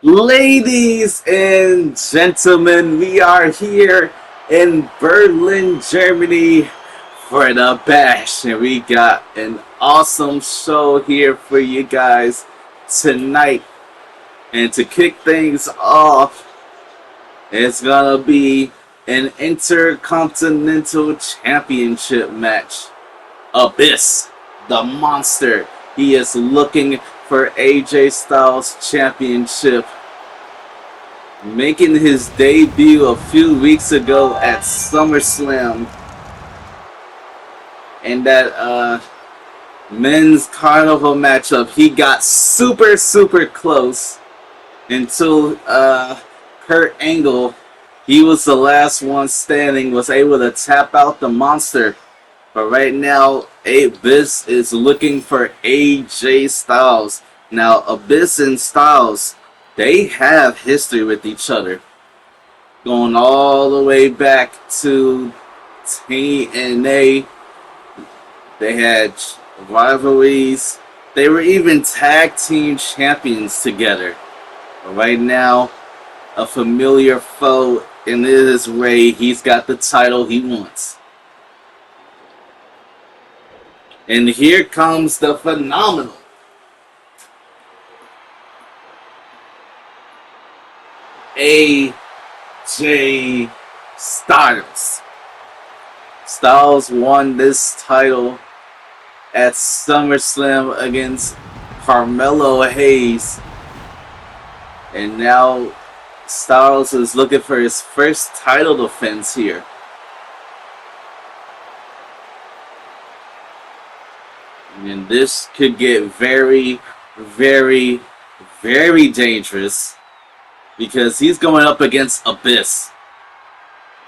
Ladies and gentlemen, we are here in Berlin, Germany for the Bash, and we got an awesome show here for you guys tonight. And to kick things off, it's gonna be an Intercontinental Championship match. Abyss, the monster, he is looking for AJ Styles Championship, making his debut a few weeks ago at SummerSlam in that men's carnival matchup. He got super close until Kurt Angle, he was the last one standing, was able to tap out the monster. But right now, Abyss is looking for AJ Styles. Now, Abyss and Styles, they have history with each other, going all the way back to TNA. They had rivalries. They were even tag team champions together. But right now, a familiar foe, and it is Ray. He's got the title he wants. And here comes the phenomenal AJ Styles. Styles won this title at SummerSlam against Carmelo Hayes. And now Styles is looking for his first title defense here. And this could get very dangerous because he's going up against Abyss.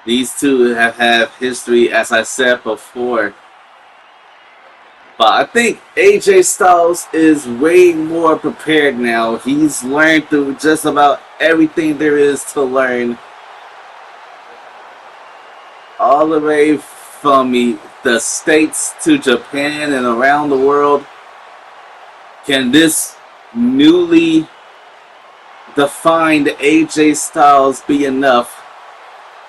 These two have history, as I said before. But I think AJ Styles is way more prepared now. He's learned through just about everything there is to learn. All the way from the States to Japan and around the world. Can this newly defined AJ Styles be enough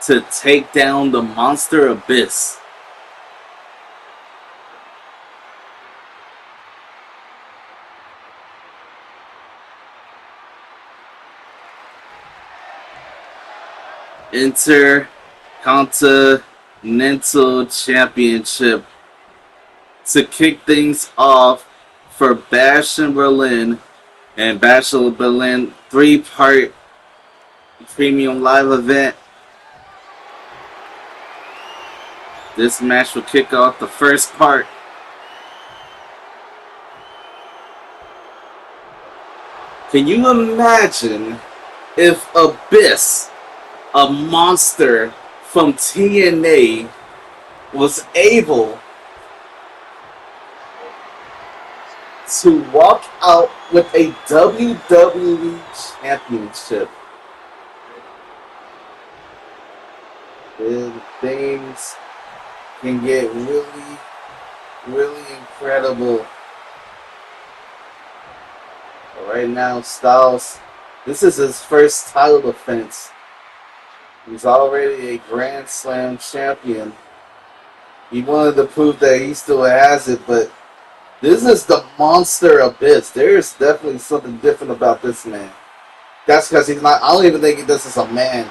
to take down the monster Abyss? Intercontinental Championship to kick things off for Bash in Berlin. And Bash in Berlin 3-part premium live event. This match will kick off the first part. Can you imagine if Abyss, a monster from TNA, was able to walk out with a WWE championship? And things can get really incredible. But right now, Styles, this is his first title defense. He's already a Grand Slam champion. He wanted to prove that he still has it, but this is the monster Abyss. There's definitely something different about this man. That's because he's not, I don't even think this is a man.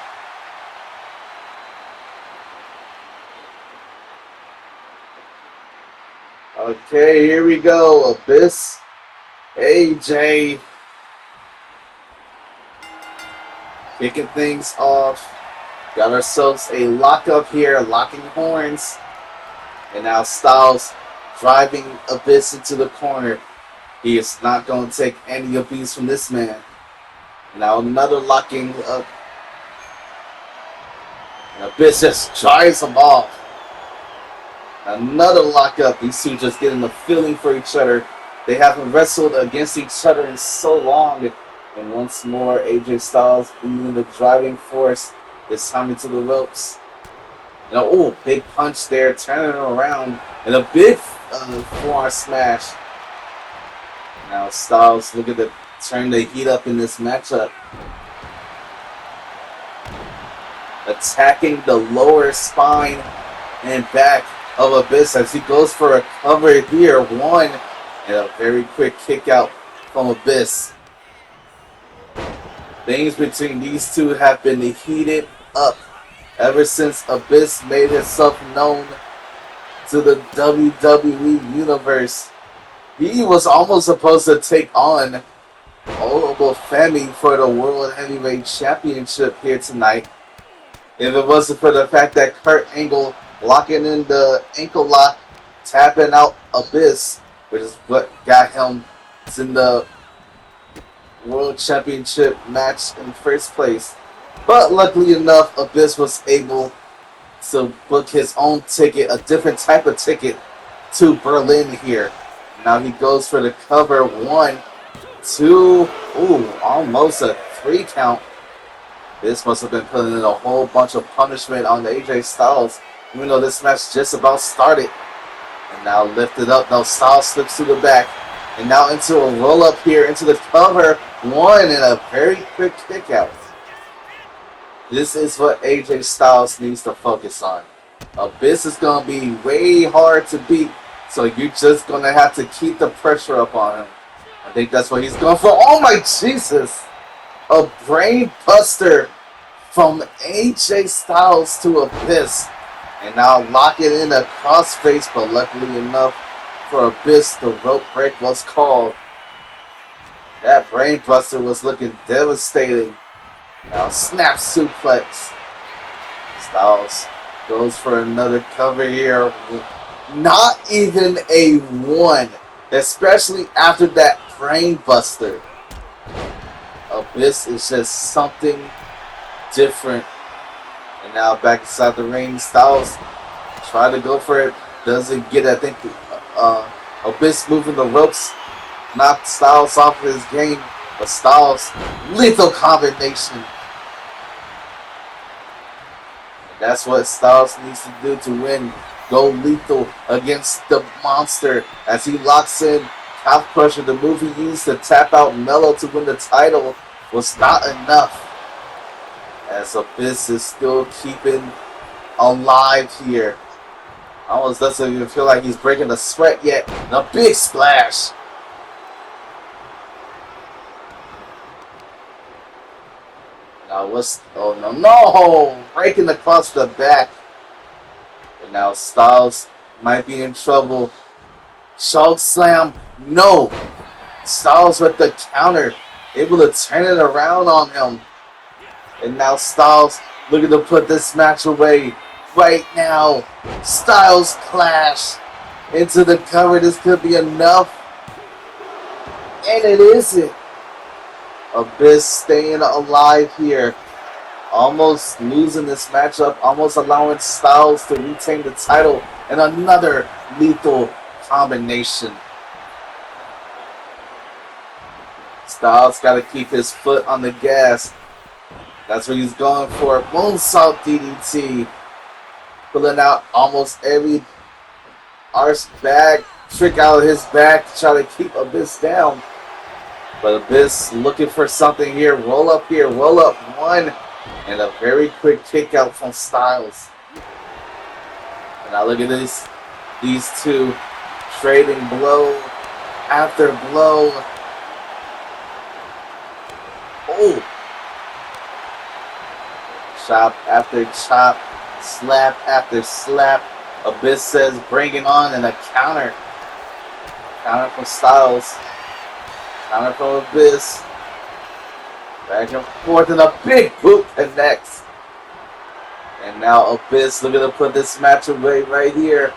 Okay, here we go. Abyss, AJ, kicking things off. Got ourselves a lockup here, locking horns. And now Styles driving Abyss into the corner. He is not going to take any abuse from this man. Now another locking up. And Abyss just drives him off. Another lockup. These two just getting the feeling for each other. They haven't wrestled against each other in so long. And once more, AJ Styles being the driving force. This time into the ropes. And oh, big punch there, turning it around. And a big forearm smash. Now Styles, look at the turn the heat up in this matchup. Attacking the lower spine and back of Abyss as he goes for a cover here. One, and a very quick kick out from Abyss. Things between these two have been heated up ever since Abyss made himself known to the WWE Universe. He was almost supposed to take on Femi for the World Heavyweight Championship here tonight. If it wasn't for the fact that Kurt Angle locking in the ankle lock, tapping out Abyss, which is what got him in the World Championship match in first place. But luckily enough, Abyss was able to book his own ticket, a different type of ticket, to Berlin here. Now he goes for the cover. 1, 2, almost a 3 count. This must have been putting in a whole bunch of punishment on the AJ Styles, even though this match just about started. And now lifted up. Now Styles slips to the back. And now into a roll-up here, into the cover. 1 and a very quick kick out. This is what AJ Styles needs to focus on. Abyss is going to be way hard to beat, so you're just going to have to keep the pressure up on him. I think that's what he's going for. Oh my Jesus! A brain buster from AJ Styles to Abyss. And now lock it in a crossface, but luckily enough for Abyss, the rope break was called. That brain buster was looking devastating. Now snap suplex. Styles goes for another cover here. Not even a 1, especially after that brain buster. Abyss is just something different. And now back inside the ring, Styles try to go for it. Doesn't get it. I think Abyss moving the ropes knocked Styles off of his game. But Styles, lethal combination. And that's what Styles needs to do to win. Go lethal against the monster as he locks in Calf Crusher. The move he used to tap out Mello to win the title was not enough. As Abyss is still keeping alive here. Almost doesn't even feel like he's breaking a sweat yet. And a big splash. Now no! Breaking across the back. And now Styles might be in trouble. Choke slam. No! Styles with the counter. Able to turn it around on him. And now Styles looking to put this match away right now. Styles clash into the cover. This could be enough. And it isn't. Abyss staying alive here. Almost losing this matchup. Almost allowing Styles to retain the title. And another lethal combination. Styles got to keep his foot on the gas. That's what he's going for. Moonsault DDT. Pulling out almost every arse bag trick out of his bag to try to keep Abyss down. But Abyss looking for something here. Roll up here. Roll up. 1. And a very quick kick out from Styles. And now look at this. These two trading blow after blow. Oh. Chop after chop, slap after slap. Abyss says bring it on, and a counter. Counter from Styles. Counter from Abyss. Back and forth, and a big boot connects. And now Abyss looking to put this match away right here.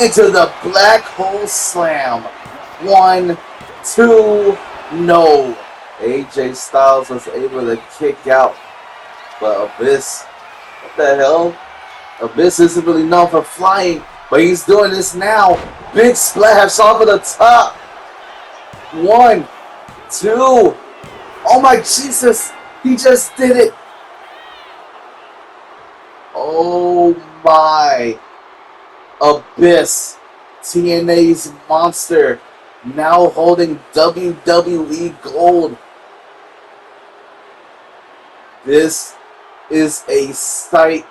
Into the black hole slam. 1, 2, no. AJ Styles was able to kick out. But Abyss, what the hell? Abyss isn't really known for flying, but he's doing this now. Big splash off of the top. 1, 2. Oh my Jesus, he just did it. Oh my. Abyss, TNA's monster, now holding WWE Gold. This is a sight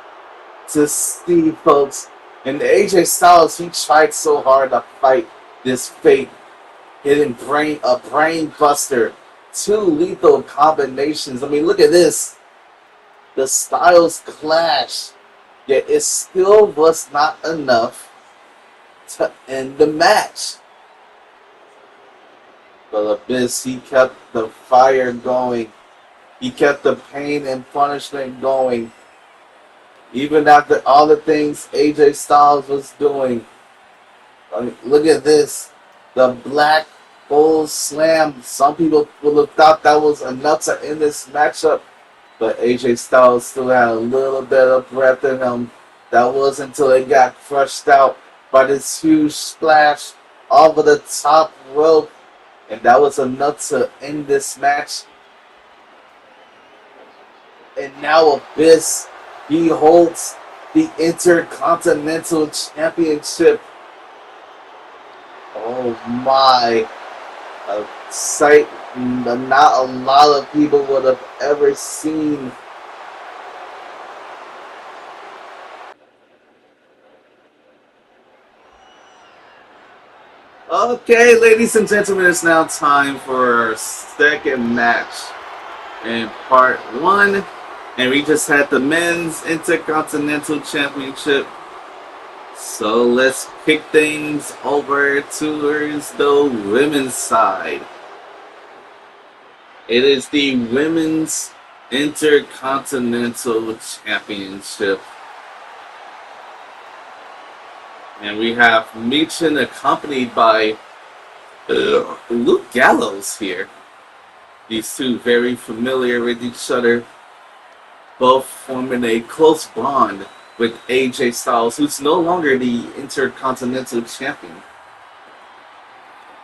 to see, folks. And AJ Styles, he tried so hard to fight this fate, hitting a brain buster, 2 lethal combinations. I mean, look at this. The styles clash, yet it still was not enough to end the match. But Abyss, he kept the fire going. He kept the pain and punishment going. Even after all the things AJ Styles was doing. I mean, look at this. The Black Bull Slam. Some people would have thought that was enough to end this matchup. But AJ Styles still had a little bit of breath in him. That was until it got crushed out by this huge splash over the top rope. And that was enough to end this match. And now Abyss, he holds the Intercontinental Championship. Oh my. A sight that not a lot of people would have ever seen. Okay, ladies and gentlemen, it's now time for our second match in part 1. And we just had the men's Intercontinental Championship. So let's kick things over towards the women's side. It is the Women's Intercontinental Championship. And we have Michin accompanied by Luke Gallows here. These two very familiar with each other, both forming a close bond with AJ Styles, who's no longer the Intercontinental Champion.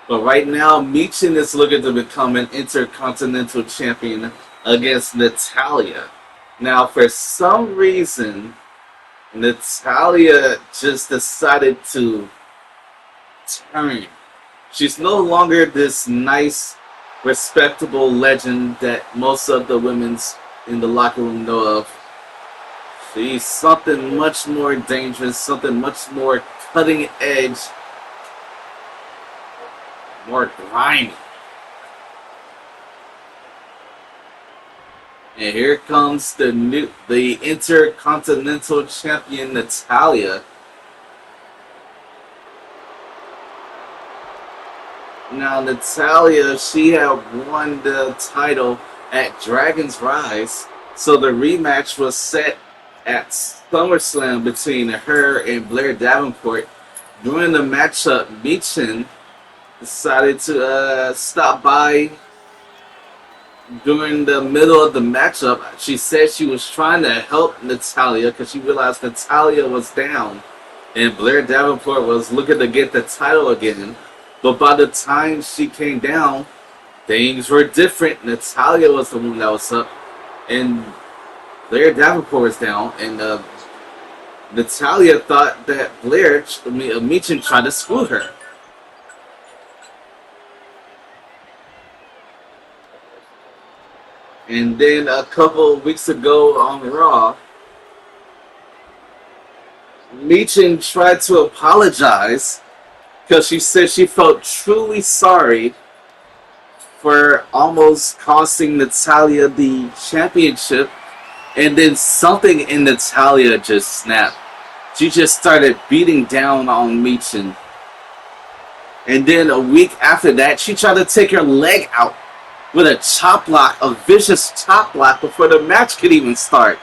But right now, Michin is looking to become an Intercontinental Champion against Natalya. Now, for some reason, Natalya just decided to turn. She's no longer this nice, respectable legend that most of the women's in the locker room know of. She's something much more dangerous, something much more cutting edge, more grimy. And here comes the Intercontinental Champion Natalya. Now Natalya, she had won the title at Dragon's Rise, so the rematch was set at SummerSlam between her and Blair Davenport. During the matchup, Michin decided to stop by during the middle of the matchup. She said she was trying to help Natalya because she realized Natalya was down and Blair Davenport was looking to get the title again. But by the time she came down, things were different. Natalya was the one that was up, and Blair Davenport was down, and Natalya thought that Michin tried to screw her. And then a couple of weeks ago on Raw, Michin tried to apologize because she said she felt truly sorry for almost costing Natalya the championship. And then something in Natalya just snapped. She just started beating down on Michin. And then a week after that, she tried to take her leg out with a chop block, a vicious chop block before the match could even start.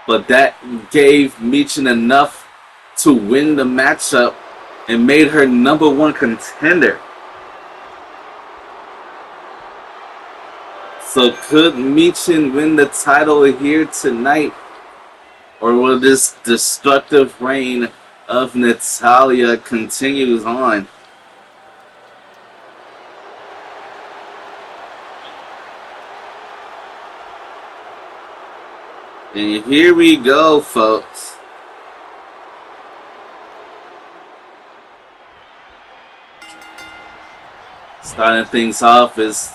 But that gave Michin enough to win the matchup and made her #1 contender. So could Michin win the title here tonight? Or will this destructive reign of Natalya continue on? And here we go, folks. Starting things off is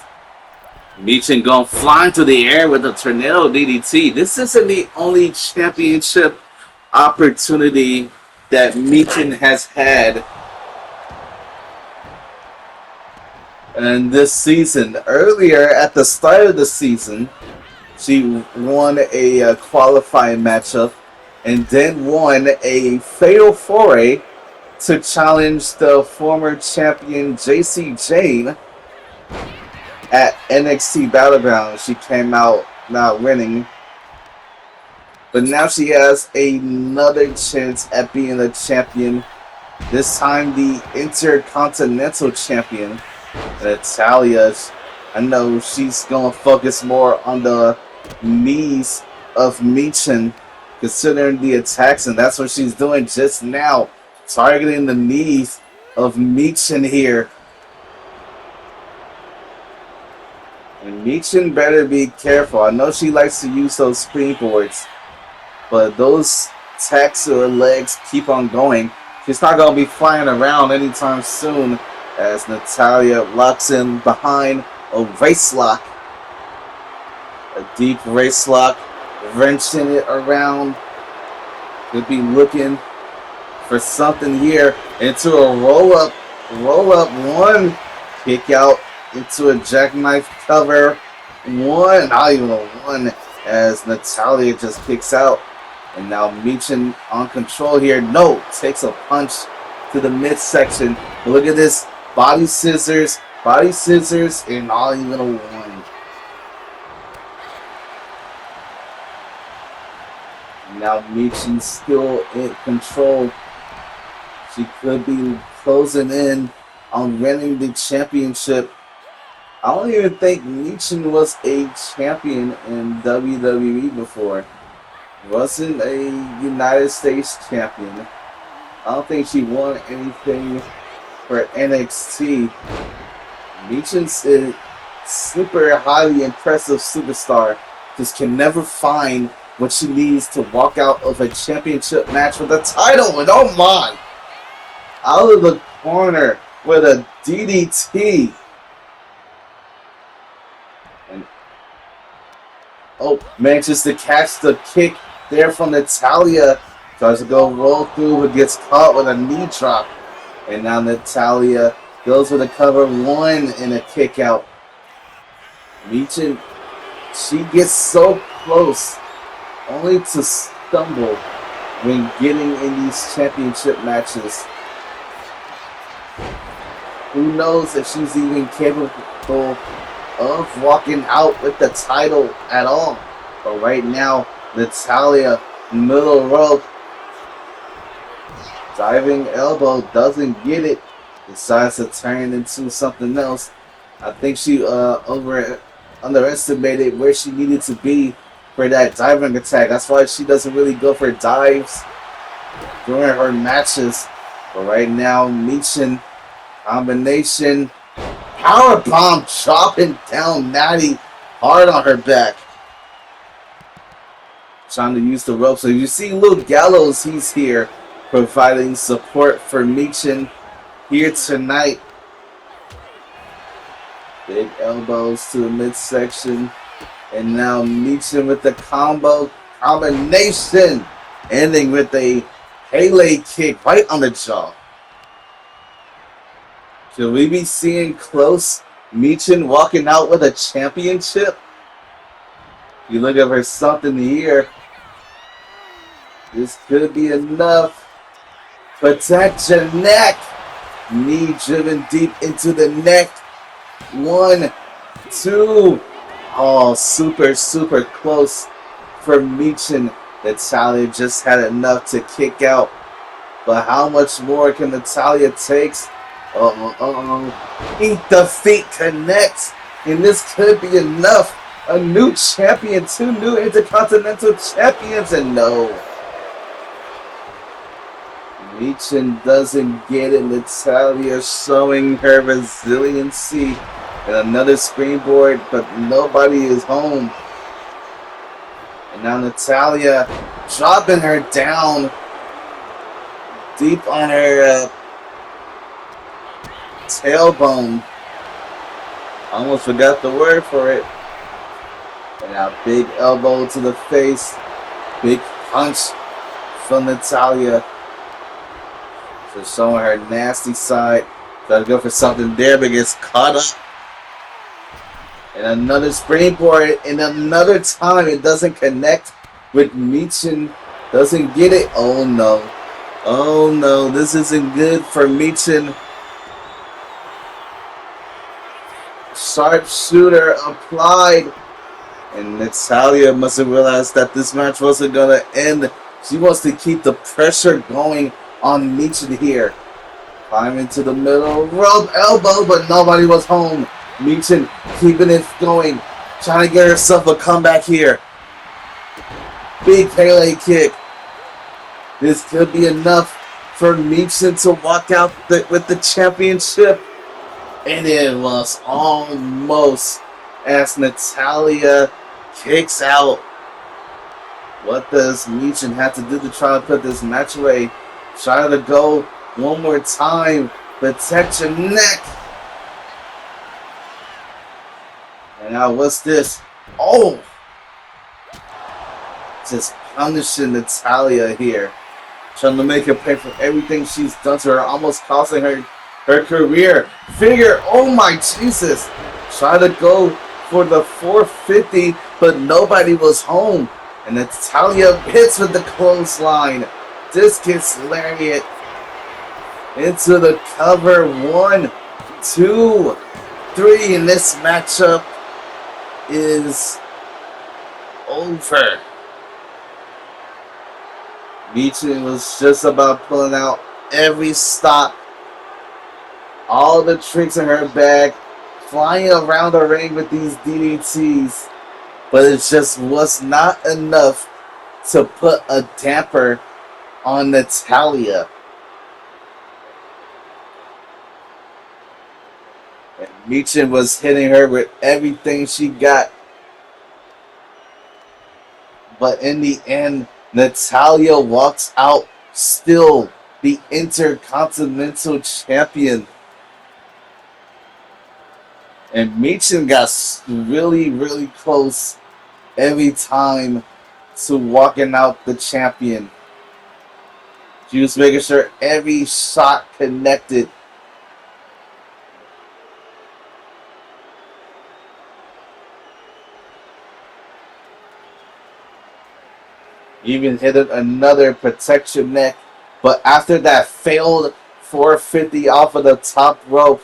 Michin going flying through the air with a tornado DDT. This isn't the only championship opportunity that Michin has had in this season. Earlier, at the start of the season, she won a qualifying matchup and then won a fatal foray to challenge the former champion JC Jane at NXT Battleground. She came out not winning, but now she has another chance at being a champion. This time the Intercontinental Champion, Natalia. I know she's going to focus more on the knees of Michin, considering the attacks, and that's what she's doing just now, targeting the knees of Michin here. And Michin better be careful. I know she likes to use those springboards, but those attacks to her legs keep on going. She's not going to be flying around anytime soon as Natalia locks in behind a race lock. A deep race lock, wrenching it around. Could be looking for something here into a roll-up. Roll-up one. Kick out into a jackknife cover. One, not even a one, as Natalia just kicks out. And now Michin on control here. No, takes a punch to the midsection. Look at this. Body scissors, and not even a one. Now Michin's still in control. She could be closing in on winning the championship. I don't even think Michin was a champion in WWE before. Wasn't a United States champion. I don't think she won anything for NXT. Michin's a super highly impressive superstar. Just can never find what she needs to walk out of a championship match with a title. And oh my! Out of the corner with a DDT. And oh, manages to catch the kick there from Natalia. Tries to go roll through, but gets caught with a knee drop. And now Natalia goes with a cover one and a kick out. Michin, she gets so close, only to stumble when getting in these championship matches. Who knows if she's even capable of walking out with the title at all. But right now, Natalia, middle rope, diving elbow, doesn't get it. Decides to turn into something else. I think she underestimated where she needed to be for that diving attack. That's why she doesn't really go for dives during her matches. But right now, Michin, combination, power bomb, chopping down Natty hard on her back. Trying to use the rope. So you see Luke Gallows, he's here providing support for Michin here tonight. Big elbows to the midsection. And now Michin with the combination. Ending with a Pele kick right on the jaw. Should we be seeing close Michin walking out with a championship? You look at her something here. This could be enough. Protect your neck. Knee driven deep into the neck. 1, 2. Oh, super, super close for Michin. Natalia just had enough to kick out. But how much more can Natalia take? Eat the feet connects. And this could be enough. A new champion, 2 new Intercontinental Champions, and no. Michin doesn't get it. Natalia showing her resiliency. And another springboard, but nobody is home. And now Natalia dropping her down deep on her tailbone. Almost forgot the word for it. And now big elbow to the face. Big punch from Natalya. Just showing her nasty side. Trying to go for something there, but gets caught up. And another springboard. And another time it doesn't connect with Michin. Doesn't get it. Oh no. Oh no. This isn't good for Michin. Sharpshooter applied. And Natalya must have realized that this match wasn't going to end. She wants to keep the pressure going on Michin here. Climbing to the middle rope, elbow, but nobody was home. Michin keeping it going. Trying to get herself a comeback here. Big Pele kick. This could be enough for Michin to walk out with the championship. And it was almost as Natalya kicks out. What does Michin have to do to try to put this match away? Try to go one more time. Protect your neck. And now what's this? Oh! Just punishing Natalya here. Trying to make her pay for everything she's done to her. Almost costing her career. Figure, oh my Jesus. Try to go for the 450, but nobody was home. And Natalya hits with the clothesline. Discus lariat into the cover. 1, 2, 3. And this matchup is over. Michin was just about pulling out every stop. All the tricks in her bag. Flying around the ring with these DDTs. But it just was not enough to put a damper on Natalya. And Michin was hitting her with everything she got. But in the end, Natalya walks out still the Intercontinental Champion. And Michin got really, really close every time to walking out the champion. She was making sure every shot connected. Even hit another protection neck. But after that failed 450 off of the top rope,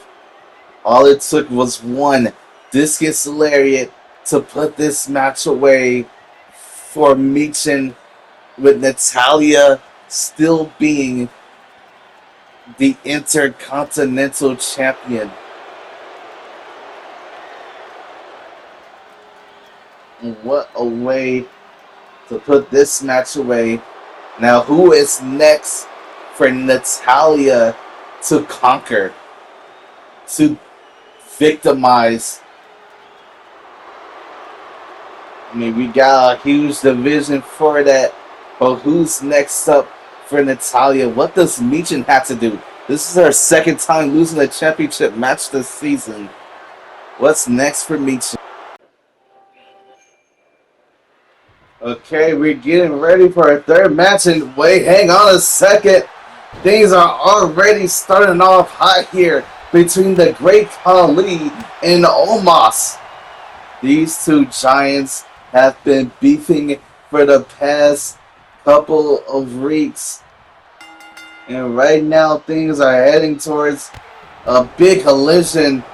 all it took was one discus lariat to put this match away for Michin, with Natalya still being the Intercontinental Champion. And what a way to put this match away. Now, who is next for Natalya to conquer? To victimize? I mean, we got a huge division for that. But who's next up for Natalya? What does Michin have to do? This is her second time losing a championship match this season. What's next for Michin? Okay, we're getting ready for a third match. And wait, hang on a second. Things are already starting off hot here between the Great Khali and Omos. These two giants have been beefing for the past couple of weeks. And right now things are heading towards a big collision.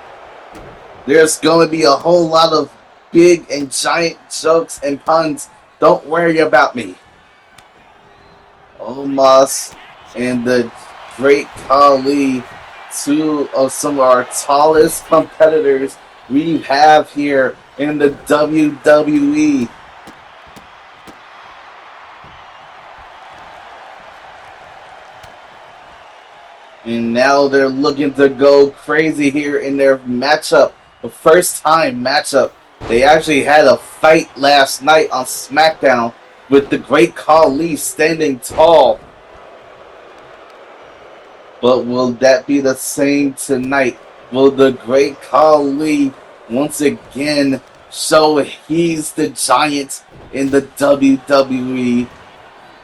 There's going to be a whole lot of big and giant jokes and puns. Don't worry about me. Omos and the Great Khali, two of some of our tallest competitors we have here in the WWE. And now they're looking to go crazy here in their matchup. The first time matchup. They actually had a fight last night on SmackDown with the Great Khali standing tall. But will that be the same tonight? Will the Great Khali once again show he's the giant in the WWE?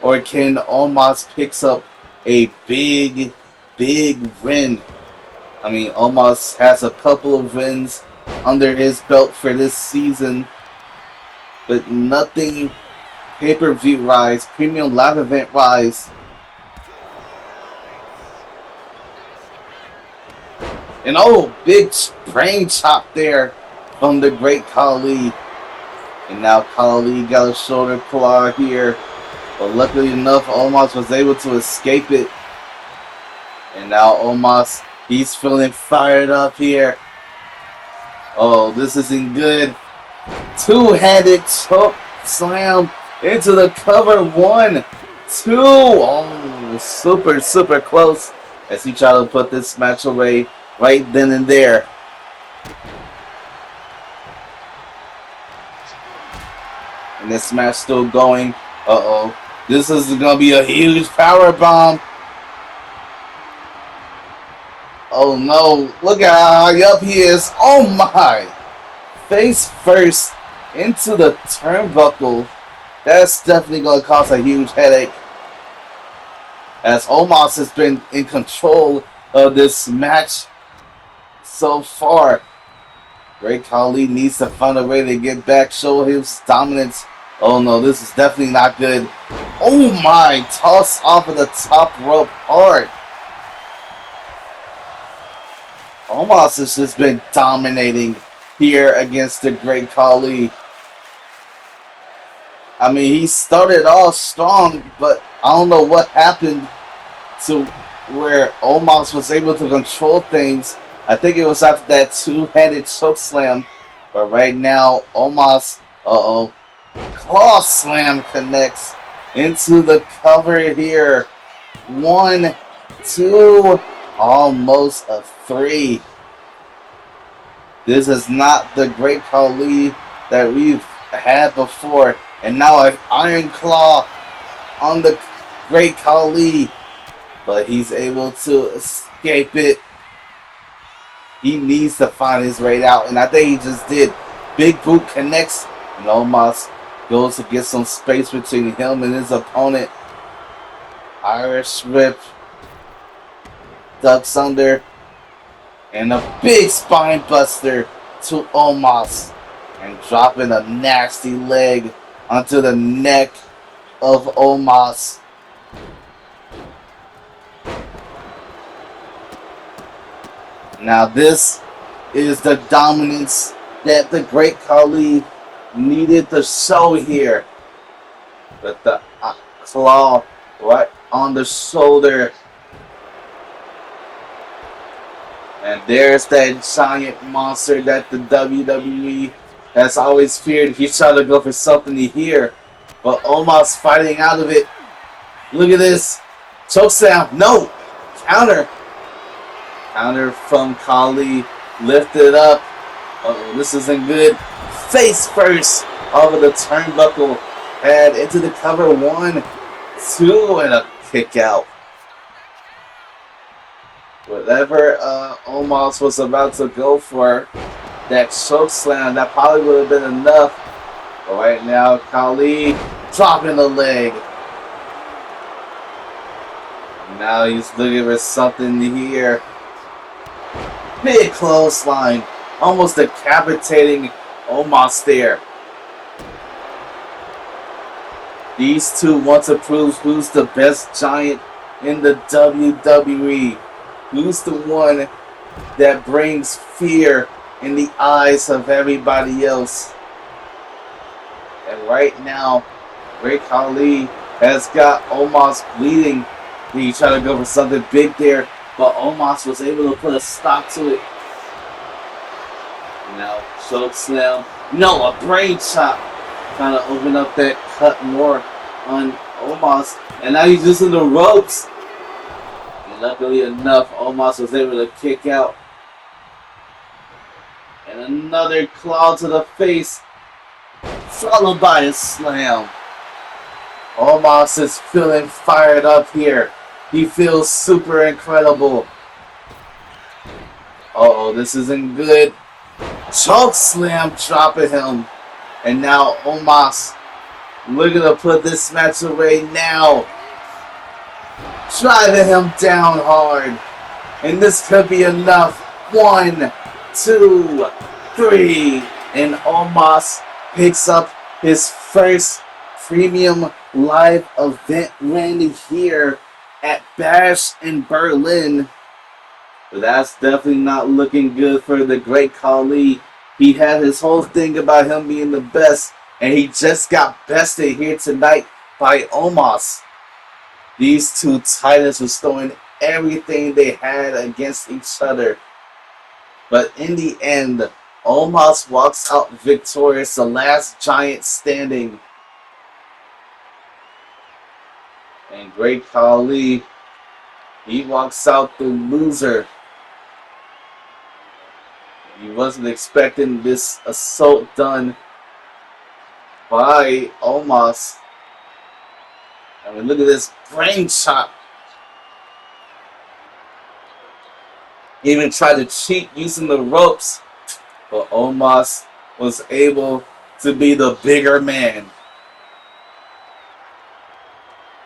Or can Omos picks up a big win? I mean, Omos has a couple of wins under his belt for this season, but nothing pay-per-view wise, premium live event wise. And oh, big brain chop there from the Great Khali. And now Khali got a shoulder claw here. But luckily enough, Omos was able to escape it. And now Omos, he's feeling fired up here. Oh, this isn't good. Two-handed choke slam into the cover. 1, 2. Oh, super close as he tried to put this match away right then and there. And this match still going. Uh-oh. This is going to be a huge power bomb. Oh no, look at how high up he is. Oh my. Face first into the turnbuckle. That's definitely going to cause a huge headache, as Omos has been in control of this match so far. Great Khali needs to find a way to get back, show his dominance. Oh no, this is definitely not good. Oh my, toss off of the top rope hard. Omos has just been dominating here against the Great Khali. I mean, he started off strong, but I don't know what happened to where Omos was able to control things. I think it was after that two-handed choke slam. But right now, Omos, claw slam connects into the cover here. 1, 2, almost a 3. This is not the Great Khali that we've had before. And now an Iron Claw on the Great Khali. But he's able to escape it. He needs to find his way out. And I think he just did. Big boot connects. And Omos goes to get some space between him and his opponent. Irish whip. Ducks under. And a big spine buster to Omos. And dropping a nasty leg onto the neck of Omos. Now this is the dominance that the Great Khali needed to show here. With the claw right on the shoulder. And there's that giant monster that the WWE has always feared. He's trying to go for something here. But Omos fighting out of it. Look at this. Choke slam. No. Counter. Counter from Khali. Lifted up. Uh-oh, this isn't good. Face first over the turnbuckle. Head into the cover. 1, 2, and a kick out. Whatever Omos was about to go for, that choke slam, that probably would have been enough. But right now, Khali dropping the leg. Now he's looking for something here. Big clothesline. Almost decapitating Omos there. These two want to prove who's the best giant in the WWE. Who's the one that brings fear in the eyes of everybody else? And right now, Great Khali has got Omos bleeding. He tried to go for something big there, but Omos was able to put a stop to it. Now, choke slam. No, a brain chop. Trying to open up that cut more on Omos. And now he's using the ropes. Luckily enough, Omos was able to kick out. And another claw to the face, followed by a slam. Omos is feeling fired up here. He feels super incredible. Uh-oh, this isn't good. Choke slam dropping him. And now Omos looking to put this match away now. Driving him down hard. And this could be enough. 1, 2, 3. And Omos picks up his first premium live event win here at Bash in Berlin. But that's definitely not looking good for the Great Khali. He had his whole thing about him being the best, and he just got bested here tonight by Omos. These two titans was throwing everything they had against each other. But in the end, Omos walks out victorious, the last giant standing. And Great Khali, he walks out the loser. He wasn't expecting this assault done by Omos. I mean, look at this brain chop. He even tried to cheat using the ropes, but Omos was able to be the bigger man.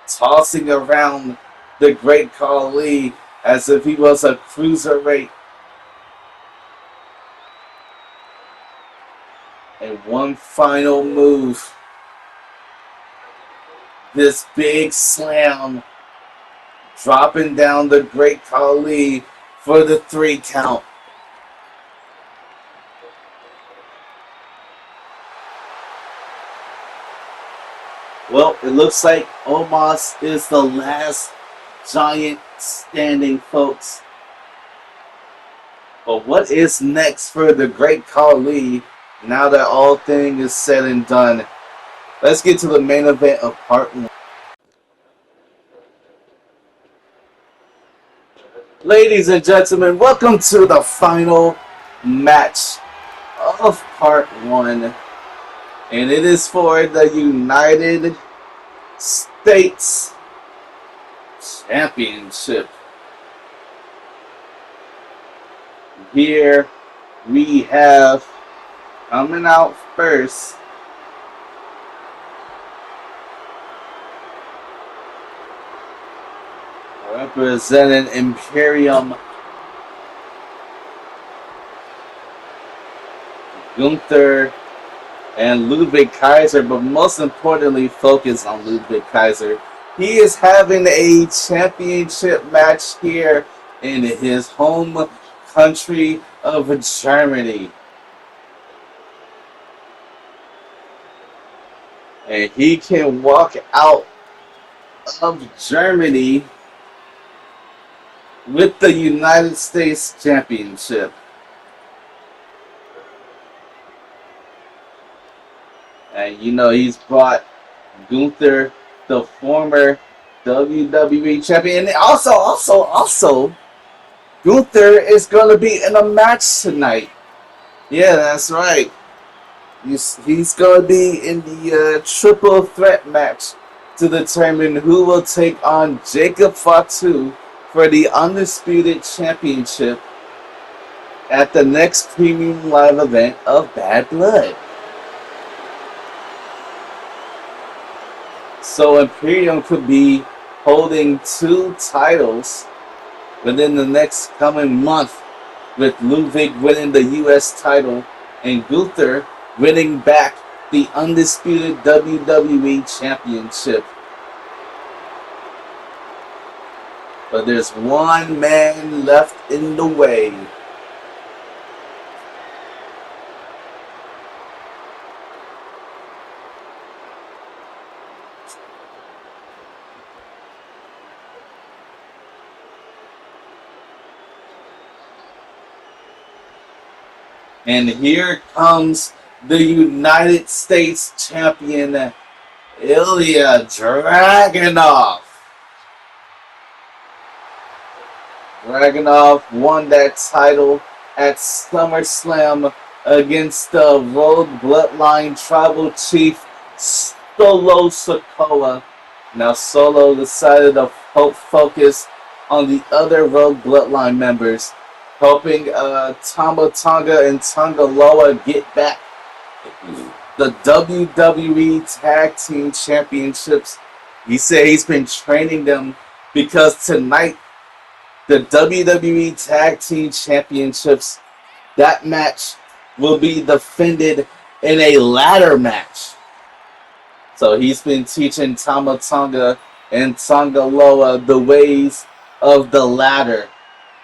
Tossing around the Great Khali as if he was a cruiserweight. And one final move. This big slam. Dropping down the Great Khali for the 3 count. Well, it looks like Omos is the last giant standing, folks. But what is next for the Great Khali now that all things is said and done? Let's get to the main event of part 1. Ladies and gentlemen, welcome to the final match of part 1. And it is for the United States Championship. Here we have, coming out first, representing Imperium, Gunther and Ludwig Kaiser, but most importantly, focus on Ludwig Kaiser. He is having a championship match here in his home country of Germany. And he can walk out of Germany with the United States Championship. And you know, he's brought Gunther, the former WWE champion. And also, Gunther is going to be in a match tonight. Yeah, that's right. He's going to be in the triple threat match to determine who will take on Jacob Fatu for the Undisputed Championship at the next premium live event of Bad Blood. So Imperium could be holding 2 titles within the next coming month, with Ludwig winning the US title and Gunther winning back the undisputed WWE Championship. But there's one man left in the way. And here comes the United States champion, Ilya Dragunov. Dragunov won that title at SummerSlam against the Rogue Bloodline Tribal Chief Solo Sikoa. Now Solo decided to focus on the other Rogue Bloodline members, helping Tama Tonga and Tonga Loa get back the WWE Tag Team Championships. He said he's been training them because tonight the WWE Tag Team Championships, that match will be defended in a ladder match. So he's been teaching Tama Tonga and Tonga Loa the ways of the ladder.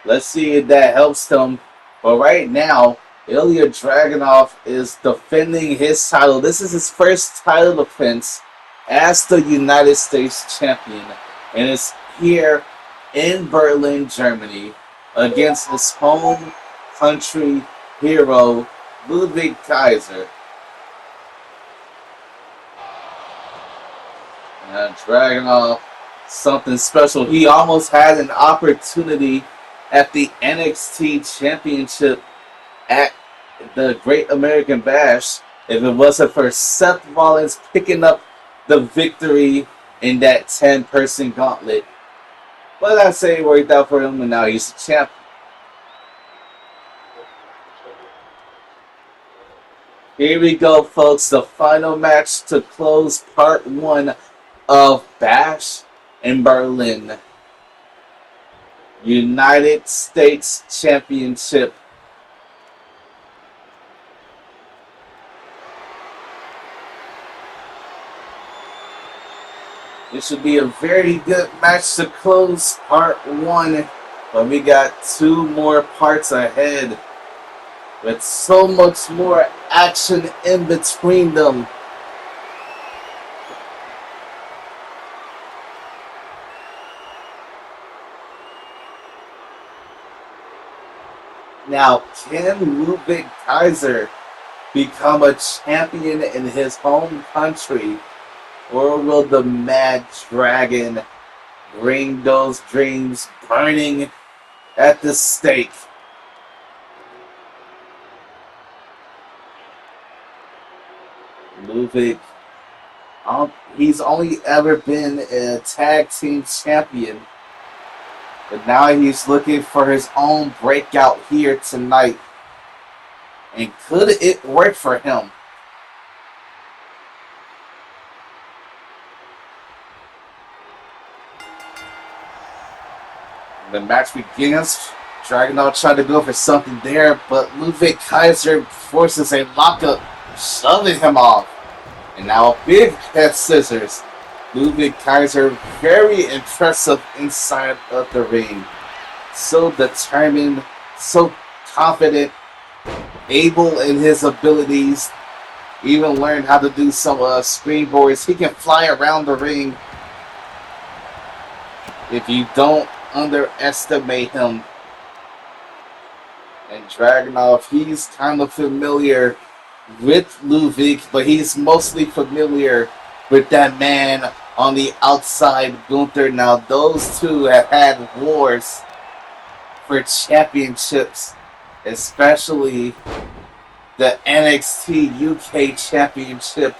Let's see if that helps them. But right now, Ilya Dragunov is defending his title. This is his first title defense as the United States champion. And it's here in Berlin, Germany, against his home country hero, Ludwig Kaiser. And Dragunov, something special. He almost had an opportunity at the NXT Championship at the Great American Bash if it wasn't for Seth Rollins picking up the victory in that 10-person gauntlet. But I say it worked out for him, and now he's the champ. Here we go, folks. The final match to close part 1 of Bash in Berlin. United States Championship. This should be a very good match to close part 1. But we got 2 more parts ahead with so much more action in between them. Now, can Ludwig Kaiser become a champion in his home country? Or will the Mad Dragon bring those dreams burning at the stake? Ludwig, he's only ever been a tag team champion. But now he's looking for his own breakout here tonight. And could it work for him? The match begins. Dragunov trying to go for something there, but Ludwig Kaiser forces a lockup, shoving him off. And now a big head scissors. Ludwig Kaiser, very impressive inside of the ring. So determined, so confident, able in his abilities. Even learned how to do some springboards. He can fly around the ring. If you don't underestimate him. And Dragunov, he's kind of familiar with Ludwig, but he's mostly familiar with that man on the outside, Gunther. Now, those two have had wars for championships, especially the NXT UK Championship.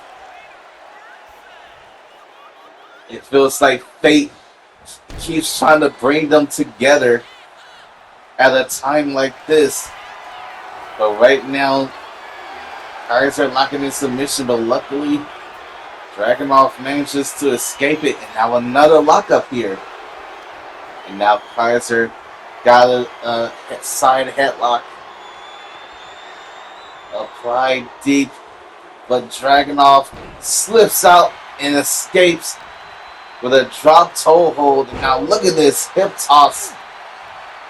It feels like fate keeps trying to bring them together at a time like this. But right now, Kaiser locking in submission, but luckily, Dragunov manages to escape it, and now another lockup here. And now Kaiser got a side headlock. Applied deep, but Dragunov slips out and escapes with a drop toe hold. And now look at this hip toss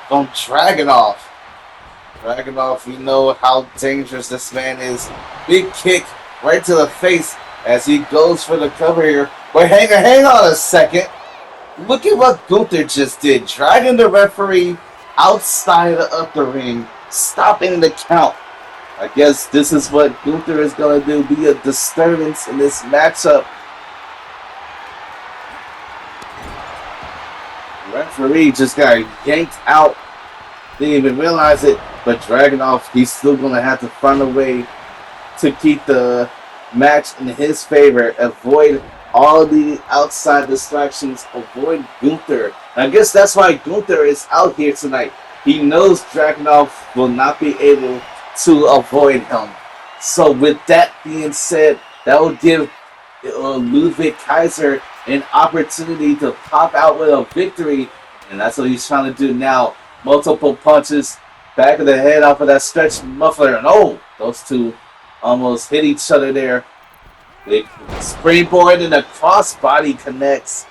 from Dragunov. Dragunov, you know how dangerous this man is. Big kick right to the face as he goes for the cover here. But hang on a second. Look at what Gunther just did. Dragging the referee outside of the ring, stopping the count. I guess this is what Gunther is going to do, be a disturbance in this matchup. The referee just got yanked out. Didn't even realize it, but Dragunov, he's still going to have to find a way to keep the match in his favor, avoid all the outside distractions, avoid Gunther. I guess that's why Gunther is out here tonight. He knows Dragunov will not be able to avoid him. So with that being said, that will give Ludwig Kaiser an opportunity to pop out with a victory. And that's what he's trying to do now. Multiple punches, back of the head off of that stretch muffler. And oh, those two almost hit each other there. They springboard and the crossbody connects.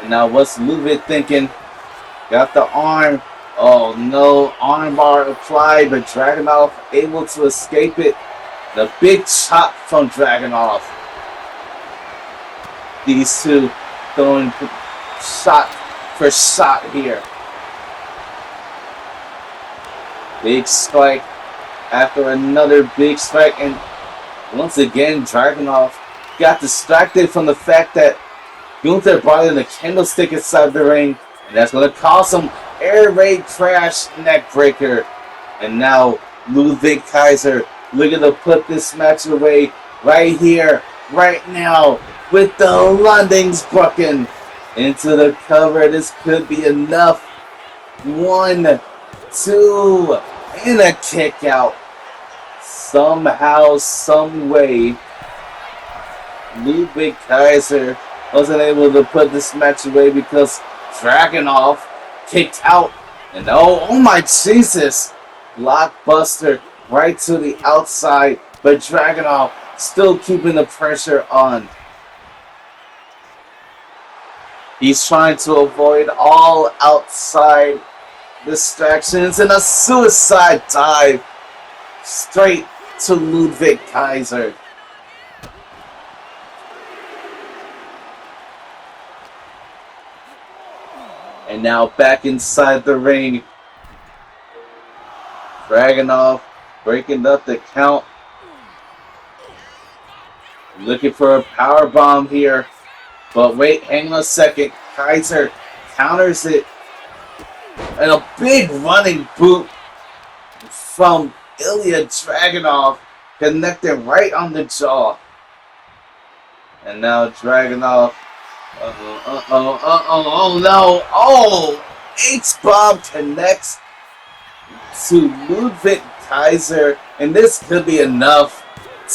And now what's Ludwig thinking? Got the arm. Oh no, armbar applied, but Dragunov able to escape it. The big chop from Dragunov. These two going shot for shot here. Big strike after another big strike, and once again Dragunov got distracted from the fact that Gunther brought in a candlestick inside the ring, and that's going to cause him air raid crash neck breaker. And now Ludwig Kaiser looking to put this match away right here, right now, with the Landingsbrocken into the cover. This could be enough. 1, 2, and a kick out. Somehow, some way, Ludwig Kaiser wasn't able to put this match away because Dragunov kicked out. And oh my Jesus, blockbuster right to the outside, but Dragunov still keeping the pressure on. He's trying to avoid all outside distractions, and a suicide dive straight to Ludwig Kaiser. And now back inside the ring. Dragunov breaking up the count. Looking for a power bomb here. But wait, hang on a second. Kaiser counters it. And a big running boot from Ilya Dragunov, connecting right on the jaw. And now Dragunov. Oh no. Oh! H-bomb connects to Ludwig Kaiser. And this could be enough.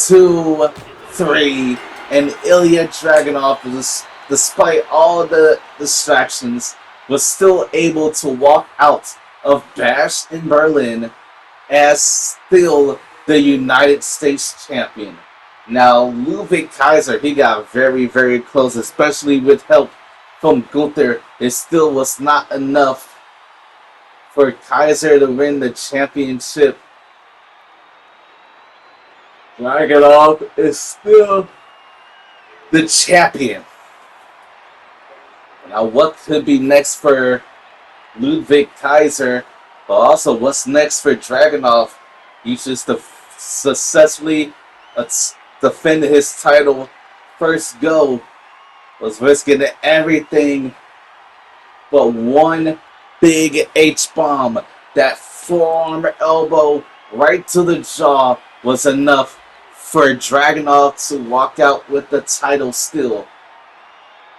2, 3. And Ilya Dragunov, despite all the distractions, was still able to walk out of Bash in Berlin as still the United States champion. Now, Ludwig Kaiser, he got very, very close, especially with help from Gunther. It still was not enough for Kaiser to win the championship. Dragunov is still the champion. Now, what could be next for Ludwig Kaiser? But also, what's next for Dragunov? He just successfully defended his title. First go was risking everything but one big H-bomb. That forearm elbow right to the jaw was enough for Dragunov to walk out with the title still.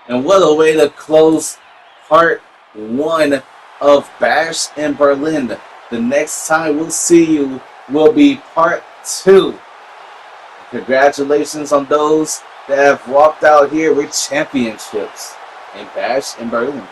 And what a way to close part 1 of Bash in Berlin. The next time we'll see you will be part 2. Congratulations on those that have walked out here with championships in Bash in Berlin.